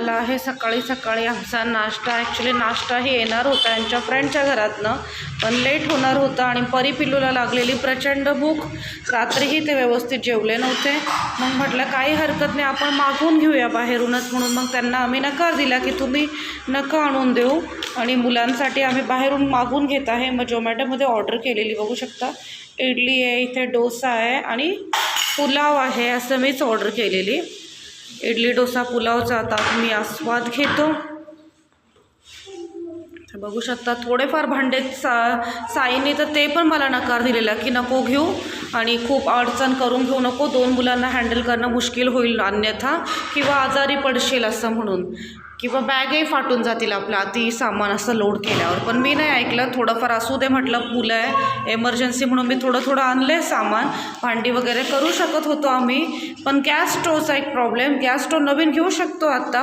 आला आहे सकाळी सकाळी आमचा नाश्ता. ॲक्च्युली नाश्ताही येणार होता यांच्या फ्रेंडच्या घरातनं, पण लेट होणार होता आणि परी पिल्लूला लागलेली प्रचंड भूक. रात्रीही ते व्यवस्थित जेवले नव्हते. मग म्हटलं काही हरकत नाही, आपण मागवून घेऊया बाहेरूनच. म्हणून मग त्यांना आम्ही नकार दिला की तुम्ही नका आणून देऊ, आणि मुलांसाठी आम्ही बाहेरून मागवून घेत आहे. मग झोमॅटोमध्ये ऑर्डर केलेली बघू शकता. इडली आहे, इथे डोसा आहे आणि पुलाव आहे, असं मीच ऑर्डर केलेली. इडली डोसा पुलावचा आता मी आस्वाद घेतो. बघू शकता थोडेफार भांडे साईने तर ते पण मला नकार दिलेला की नको घेऊ आणि खूप अडचण करून घेऊ नको, 2 मुलांना हँडल करणं मुश्किल होईल अन्यथा, किंवा आजारी पडशील असं म्हणून, किंवा बॅगही फाटून जातील आपलं ती सामान असं लोड केल्यावर. पण मी नाही ऐकलं, थोडंफार असू दे म्हटलं, मुलं आहे एमर्जन्सी म्हणून मी थोडं आणले सामान. भांडी वगैरे करू शकत होतो आम्ही, पण गॅस स्टोवचा एक प्रॉब्लेम. गॅस स्टोव नवीन घेऊ शकतो आत्ता,